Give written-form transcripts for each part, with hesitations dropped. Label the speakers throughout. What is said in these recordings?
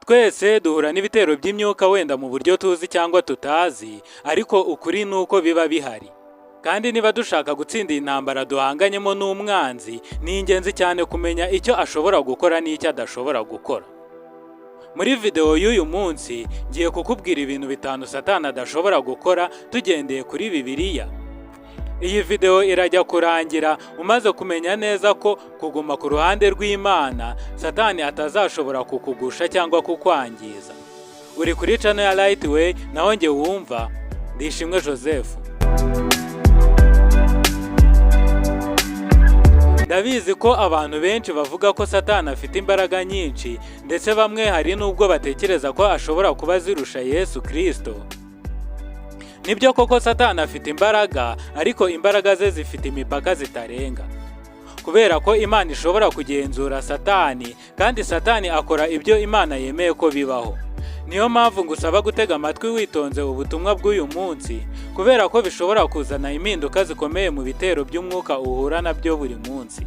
Speaker 1: Twese duhura n'ibitero by'imyuka wenda mu buryo tuzi cyangwa tutazi, ariko ukuri ni uko biba bihari. Kandi niba dushaka gutsinda intambara duhanganyemo n'umwanzi, ni ingenzi cyane kumenya icyo ashobora gukora n'icyo adashobora gukora. Muri video y'uyu munsi ngiye kukubwira ibintu 5 Satani adashobora gukora tugendeye kuri Bibiliya. Iyi video irajya kurangira umaze kumenya neza ko kuguma ku ruhande rw'Imana Satani atazashobora kukugusha cyangwa kukwangiza. Uri kuri channel ya Lightway, naho nge wumva Ndishimwe Joseph. Ndabizi ko abantu benshi bavuga ko Satani afite imbaraga nyinshi, ndetse bamwe hari nubwo batekereza ko ashobora kuba zirusha Yesu Kristo. Nibyo koko Satani afite imbaraga, ariko imbaraga ze zifite imipaka zitarenga. Kubera ko Imana ishobora kugenzura Satani, kandi Satani akora ibyo Imana yemeye ko bibaho. Niyo mpamvu ngusaba gutega amatwi witonze ubutumwa bw'uyu munsi, kubera ko bishobora kuzana impinduka zikomeye mu bitero by'umwuka uhura nabyo buri munsi.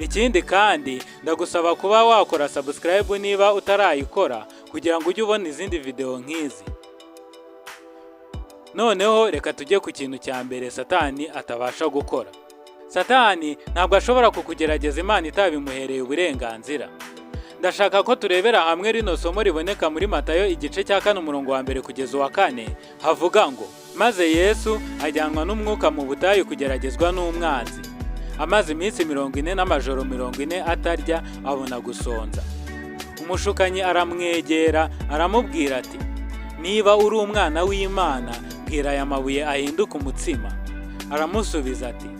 Speaker 1: Ikindi kandi ndagusaba kuba wakora subscribe niba utarayikora, kugira ngo ujye ubona izindi video nk'izi. Noneho reka tujye ku kintu cya mbere Satani atabasha gukora. Satani ntabwo ashobora kukugerageza Imana itabimuhereye uburenganzira. Ndashaka ko turebera hamwe rino somo riboneka muri Matayo igice cya 4 umurongo wa 1 kugeza wa 4, havuga ngo: maze Yesu ajyanwa n'umwuka mu butayu kugeragezwa n'umwanzi. Amaze iminsi 40 n'amajoro 40 atarya, abona gusonza. Umushukanyi aramwegera aramubwira ati: niba uri umwana w'Imana, bwira aya mabuye ahinduka umutsima. Aramusubiza ati: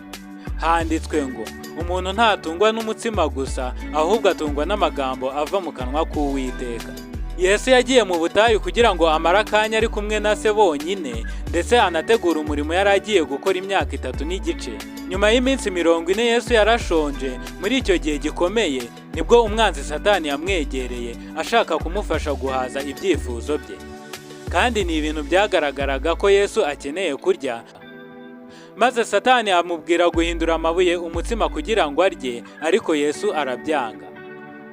Speaker 1: handitswe ngo umuntu ntatungwa n'umutsima gusa, ahubwo atungwa n'amagambo ava mu kanwa k'Uwiteka. Yesu yagiye mu butayu kugira ngo amara akanya ari kumwe na se bonyine, ndetse anategura umurimo yari agiye gukora imyaka 3 n'igice. Nyuma y'iminsi 40 Yesu yarashonje. Muri icyo gihe gikomeye nibwo umwanzi Satani yamwegereye, ashaka kumufasha guhaza ibyifuzo bye. Kandi ni ibintu byagaragaraga ko Yesu akeneye kurya. Maze Satani amubwira guhindura amabuye umutsima kugira ngo arye, ariko Yesu arabyanga.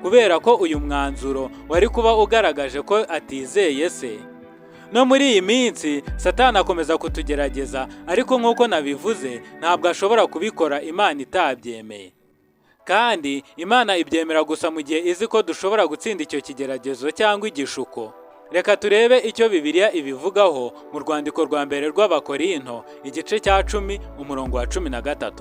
Speaker 1: Kubera ko uyu mwanzuro wari kuba ugaragaje ko atizeye se. No muri iyi minsi Satani akomeza kutugerageza, ariko nk'uko nabivuze ntabwo ashobora kubikora Imana itabyemeye. Kandi Imana ibyemera gusa mu gihe izi ko dushobora gutsinda icyo kigeragezo cyangwa igishuko. Reka turebe icyo Bibiliya ibivugaho mu rwandiko rwa mbere rw'Abakorinto igice cya 10 umurongo wa 13.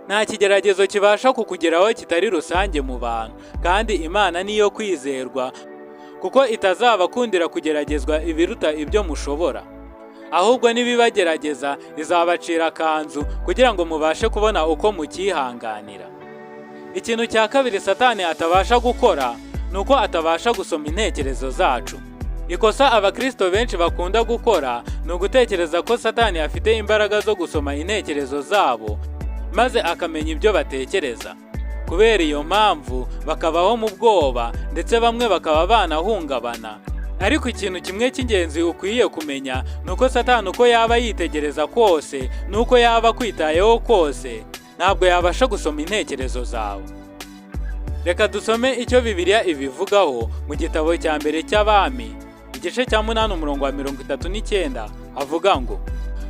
Speaker 1: Nta kigeragezo kibasha kukugeraho kitari rusange mu bantu, kandi Imana niyo kwizerwa, kuko itazabakundira kugeragezwa ibiruta ibyo mushobora. Ahubwo nibibagerageza izabacira kanzu kugira ngo mubashe kubona uko mukihanganira. Ikintu cya kabiri Satani atabasha gukora nuko atabasha gusoma intekerezo zacu. Ikosa abakristo benshi bakunda gukora ni ugutekereza ko Satani afite imbaraga zo gusoma intekerezo zabo, maze akamenya ibyo batekereza. Kubera iyo mpamvu bakabaho mu bwoba, ndetse bamwe bakaba banahungabana. Ariko ikintu kimwe cy'ingenzi ukwiye kumenya nuko Satani uko yaba yitegereza kose, nuko yaba kwitayeho kose, ntabwo yabasha gusoma intekerezo zawe. Reka dusome icyo Bibiliya ibivugaho mu gitabo cya mbere cy'Abami igice cya 8 umurongo wa 39, avuga ngo: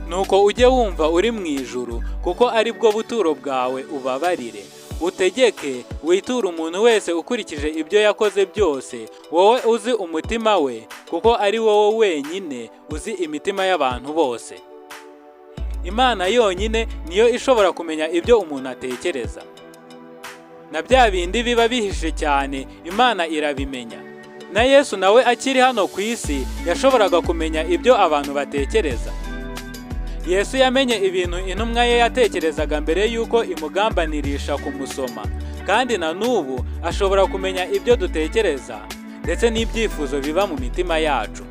Speaker 1: nuko ujye wumva uri mu ijuru, kuko ari bwo buturo bwawe, ubabarire, utegeke, witure umuntu wese ukurikije ibyo yakoze byose, wowe uzi umutima we, kuko ari wowe wenyine uzi imitima y'abantu bose. Imana yonyine niyo ishobora kumenya ibyo umuntu atekereza. Na bya bindi biba bihishe cyane Imana irabimenya. Na Yesu nawe akiri hano ku isi yashoboraga kumenya ibyo abantu batekereza. Yesu yamenye ibintu intumwa ye yatekerezaga mbere yuko imugambanirisha kumusoma, kandi na n'ubu ashobora kumenya ibyo dutekereza, ndetse n'ibyifuzo biba mu mitima yacu.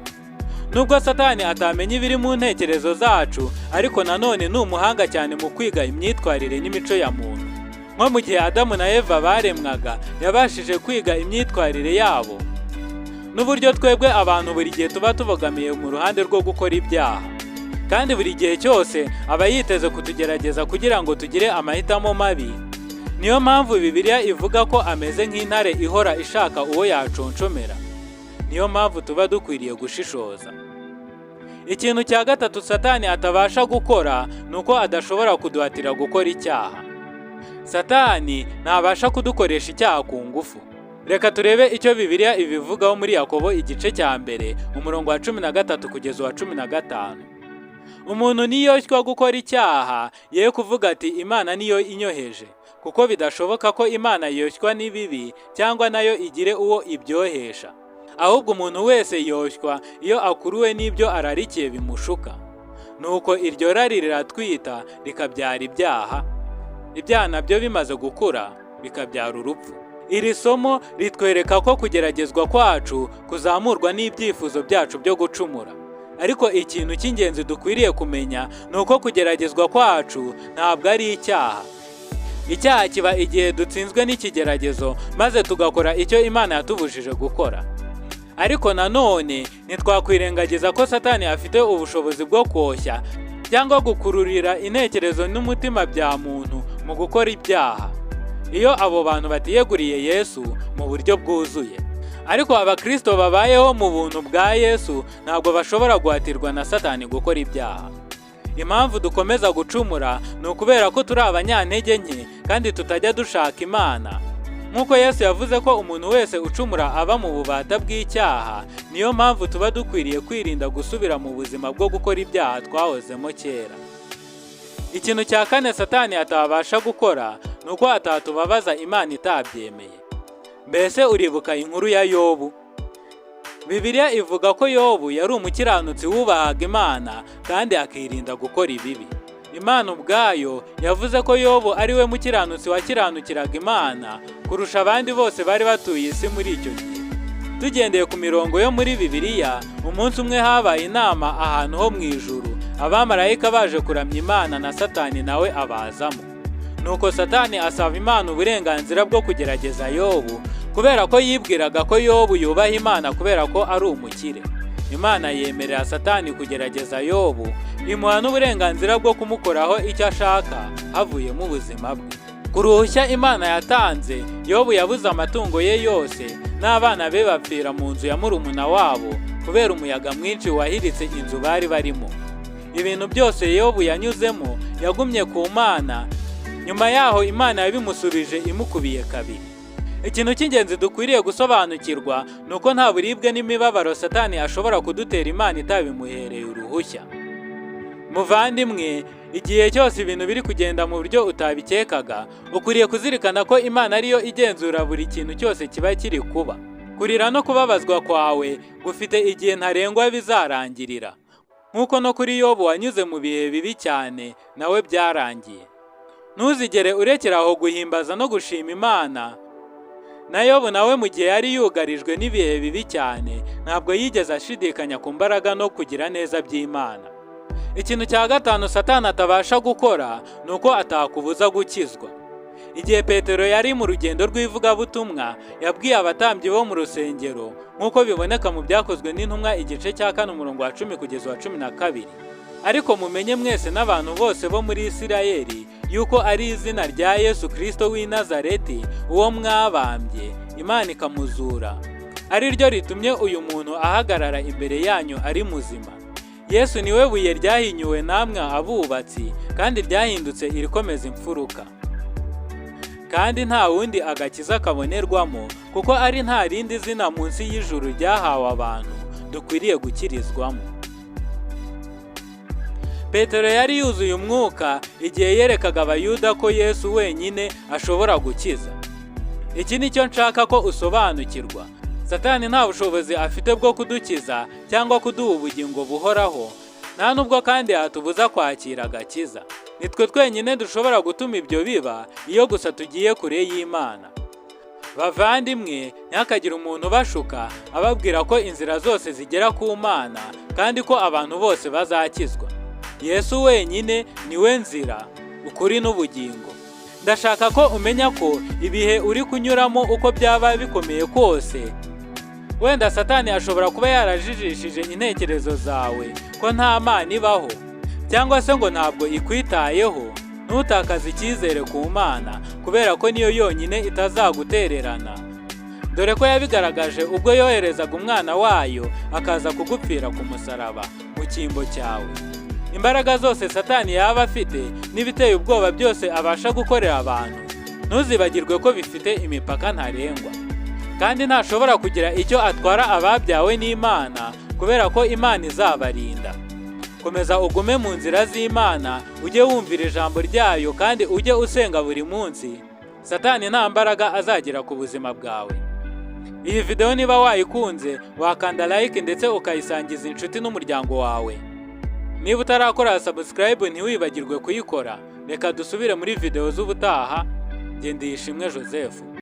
Speaker 1: Nubwo Satani atamenya ibiri mu ntekerezo zacu, ariko nanone ni umuhanga cyane mu kwiga imyitwarire n'imico ya muntu. Nko mu gihe Adamu na Eva baremwaga, yabashije kwiga imyitwarire yabo. N'uburyo twebwe abantu buri gihe tuba tubogamiye mu ruhande rwo gukora ibyaha. Kandi buri gihe cyose aba yiteze kutugerageza kugira ngo tugire amahitamo mabi. Niyo mpamvu Bibiliya ivuga ko ameze nk'intare ihora ishaka uwo yaconshomera. niyo mpamvu tuba dukwiriye gushishoza. Ikintu cya gatatu Satani atabasha gukora ni uko adashobora kuduhatira gukora icyaha. Satani ntabasha kudukoresha icyaha ku ngufu. Reka turebe icyo Bibiliya ibivugaho muri Yakobo igice cya mbere umurongo wa 13 kugeza wa 15. Umuntu niyoshywa gukora icyaha ye kuvuga ati Imana niyo inyoheje, kuko bidashoboka ko Imana yoshywa n'ibibi cyangwa nayo igire uwo ibyohesha. Ahubwo umuntu wese yoshywa iyo akuruwe n'ibyo ararikiye bimushuka. Nuko iryo rari riratwita rikabyara ibyaha, ibyaha nabyo bimaze gukura bikabyara urupfu. Iri somo ritwereka ko kugeragezwa kwacu kuzamurwa n'ibyifuzo byacu byo gucumura. Ariko ikintu cy'ingenzi dukwiriye kumenya ni uko kugeragezwa kwacu ntabwo ari icyaha. Icyaha kiba igihe dutsinzwe n'ikigeragezo maze tugakora icyo Imana yatubujije gukora. Ariko nanone ntitwakwirengagiza ko Satani afite ubushobozi bwo koshya cyangwa gukururira intekerezo n'umutima bya muntu mu gukora ibyaha, iyo abo bantu batiyeguriye Yesu mu buryo bwuzuye. Ariko abakristo babayeho mu buntu bwa Yesu ntabwo bashobora guhatirwa na Satani gukora ibyaha. Impamvu dukomeza gucumura ni ukubera ko turi abanyantege nke kandi tutajya dushaka Imana. Nk'uko Yesu yavuze ko umuntu wese ucumura aba mu bubata bw'icyaha, niyo mpamvu tuba dukwiriye kwirinda gusubira mu buzima bwo gukora ibyaha twahozemo kera. Ikintu cya kane Satani atabasha gukora ni uko atatubabaza Imana itabyemeye. Mbese uribuka inkuru ya Yobu? Bibiliya ivuga ko Yobu yari umukiranutsi wubahaga Imana kandi akirinda gukora ibibi. Imana ubwayo yavuze ko Yobu ari we mukiranutsi wakiranukiraga Imana kurusha abandi bose bari batuye isi muri icyo gihe. Tugendeye ku mirongo yo muri Bibiliya, umunsi umwe habaye inama ahantu ho mu ijuru, abamarayika baje kuramya Imana na Satani nawe abazamo. Nuko Satani asaba Imana uburenganzira bwo kugerageza Yobu kubera ko yibwiraga ko Yobu yubaha Imana kubera ko ari umukire. Imana yemerera Satani kugerageza Yobu, imuha n'uburenganzira bwo kumukoraho icyo ashaka havuye mu buzima bwe. Ku ruhushya Imana yatanze, Yobu yabuze amatungo ye yose n'abana be bapfira mu nzu ya murumuna wabo kubera umuyaga mwinshi wahiritse inzu bari barimo. Ibintu byose Yobu yanyuzemo yagumye ku Mana. Nyuma yaho Imana yabimusubije imukubiye kabiri. Ikintu cy'ingenzi dukwiriye gusobanukirwa ni uko nta buribwe n'imibabaro Satani ashobora kudutera Imana itabimuhereye uruhushya. Muvandimwe, igihe cyose ibintu biri kugenda mu buryo utabikekaga, ukwiriye kuzirikana ko Imana ariyo igenzura buri kintu cyose kiba kiri kuba. Kurira no kubabazwa kwawe gufite igihe ntarengwa bizarangirira. Nk'uko no kuri Yobu wanyuze mu bihe bibi cyane nawe byarangiye. Ntuzigere urekera aho guhimbaza no gushima Imana. Na Yobu nawe mu gihe yari yugarijwe n'ibihe bibi cyane, ntabwo yigeze ashidikanya ku mbaraga no kugira neza by'Imana. Ikintu cya gatanu Satani atabasha gukora ni uko atakubuza gukizwa. Igihe Petero yari mu rugendo rw'ivugabutumwa, yabwiye abatambyi bo mu rusengero, nk'uko biboneka mu byakozwe n'intumwa igice cya 4 umurongo wa 10 kugeza wa 12. Ariko mumenye mwese n'abantu bose bo muri Isirayeli yuko ari izina rya Yesu Kristo w'i Nazareti, uwo mwabambye, Imana ikamuzura, ari ryo ritumye uyu muntu ahagarara imbere yanyu ari muzima. Yesu niwe buye ryahinyuwe namwe abubatsi, kandi ryahindutse irikomeza imfuruka. Kandi nta wundi agakiza kabonerwamo, kuko ari nta rindi zina munsi y'ijuru ryahawe abantu dukwiriye gukirizwamo. Petero yari yuzuye umwuka igihe yerekaga abayuda ko Yesu wenyine ashobora gukiza. Iki ni cyo nshaka ko usobanukirwa. Satani nta bushobozi afite bwo kudukiza cyangwa kuduha ubugingo buhoraho, nta nubwo kandi yatubuza kwakira agakiza. Nitwe twenyine dushobora gutuma ibyo biba iyo gusa tugiye kure y'Imana. Bavandimwe, ntihakagire umuntu bashuka ababwira ko inzira zose zigera ku Mana kandi ko abantu bose bazakizwa. Yesu wenyine niwe nzira, ukuri n'ubugingo. Ndashaka ko umenya ko ibihe uri kunyuramo uko byaba bikomeye kose, wenda Satani ashobora kuba yarajijishije intekerezo zawe ko nta Mana ibaho, cyangwa se ngo ntabwo ikwitayeho. Ntutakaze icyizere ku Mana kubera ko niyo yonyine itazagutererana. dore ko yabigaragaje ubwo yoherezaga umwana wayo akaza kugupfira ku musaraba mu cyimbo cyawe. Imbaraga zose Satani yaba afite n'ibiteye ubwoba byose abasha gukorera abantu, ntuzibagirwe ko bifite imipaka ntarengwa, kandi ntashobora kugira icyo atwara ababyawe n'Imana, kubera ko Imana izabarinda. Komeza ugume mu nzira z'Imana, ujye wumvira ijambo ryayo kandi ujye usenga buri munsi. Satani nta mbaraga azagira ku buzima bwawe. Iyi video niba wayikunze wakanda like ndetse ukayisangiza inshuti n'umuryango wawe. Niba utarakora subscribe ntiwibagirwe kuyikora. Reka dusubire muri video z'ubutaha. Ngendiyishimwe Joseph.